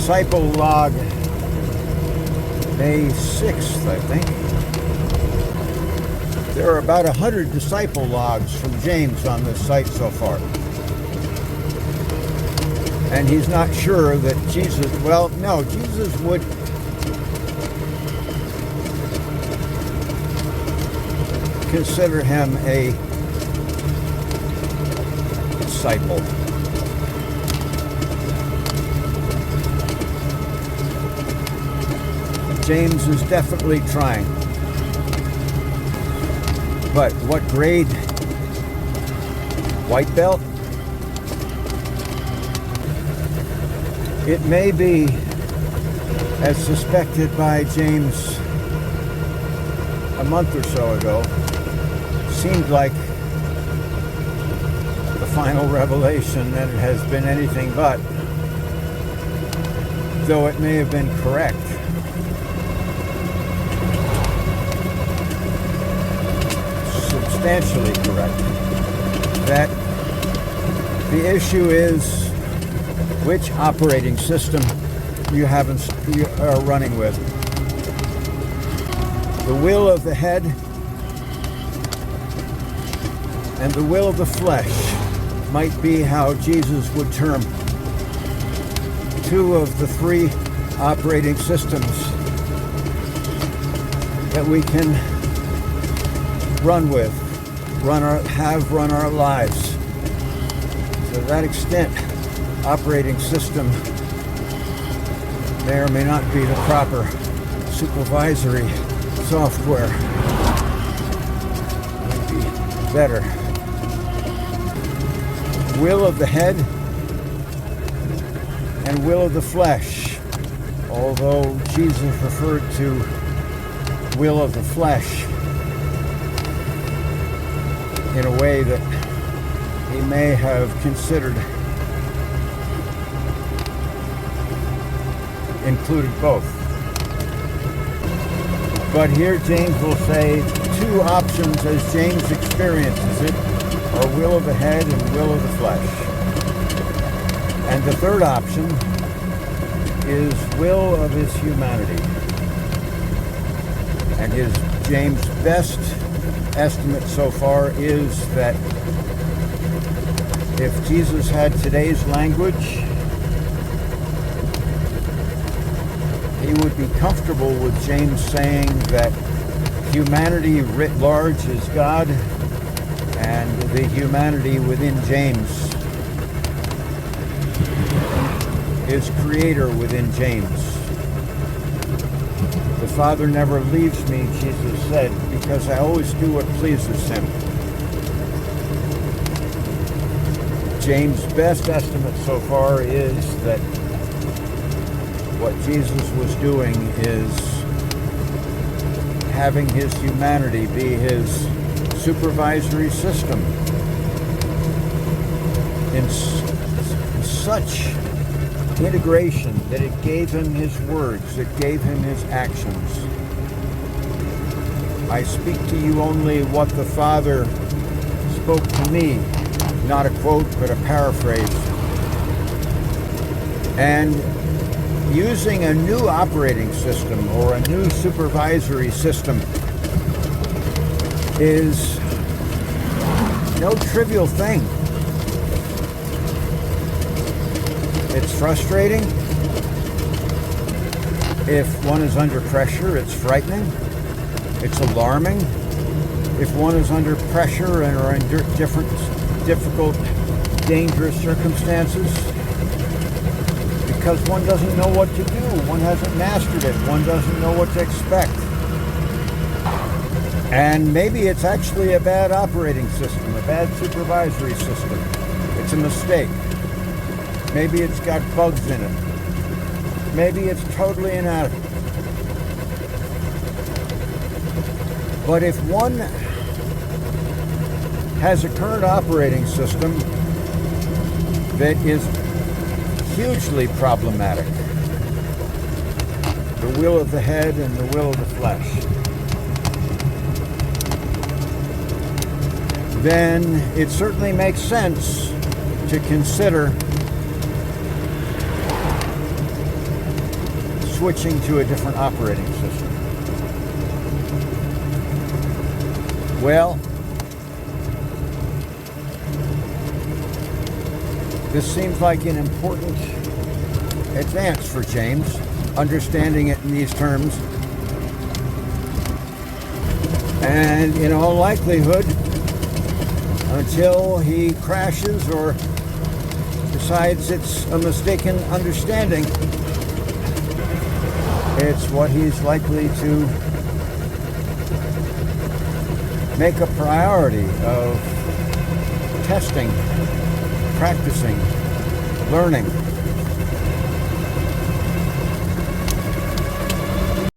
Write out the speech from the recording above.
Disciple log, May 6th, I think. There are about 100 disciple logs from James on this site so far. And he's not sure that Jesus, well, no, Jesus would consider him a disciple. James is definitely trying. But what grade? White belt? It may be, as suspected by James a month or so ago, seemed like the final revelation, and it has been anything but, though it may have been correct. Substantially correct, that the issue is which operating system you are running with. The will of the head and the will of the flesh might be how Jesus would term two of the three operating systems that we can run with, run our lives. To that extent, operating system may or may not be the proper supervisory software. Might be better. Will of the head and will of the flesh. Although Jesus referred to will of the flesh in a way that he may have considered included both. But here James will say two options as James experiences it are will of the head and will of the flesh. And the third option is will of his humanity. And his James' best estimate so far is that if Jesus had today's language, he would be comfortable with James saying that humanity writ large is God, and the humanity within James is creator within James. The Father never leaves me, Jesus said, because I always do what pleases him. James' best estimate so far is that what Jesus was doing is having his humanity be his supervisory system in such integration that it gave him his words, it gave him his actions. I speak to you only what the Father spoke to me, not a quote, but a paraphrase. And using a new operating system or a new supervisory system is no trivial thing. It's frustrating. If one is under pressure, it's frightening. It's alarming. If one is under pressure and are in difficult, dangerous circumstances, because one doesn't know what to do. One hasn't mastered it. One doesn't know what to expect. And maybe it's actually a bad operating system, a bad supervisory system. It's a mistake. Maybe it's got bugs in it. Maybe it's totally inadequate. But if one has a current operating system that is hugely problematic, the will of the head and the will of the flesh, then it certainly makes sense to consider switching to a different operating system? Well, this seems like an important advance for James, understanding it in these terms. And in all likelihood, until he crashes or decides it's a mistaken understanding, it's what he's likely to make a priority of testing, practicing, learning.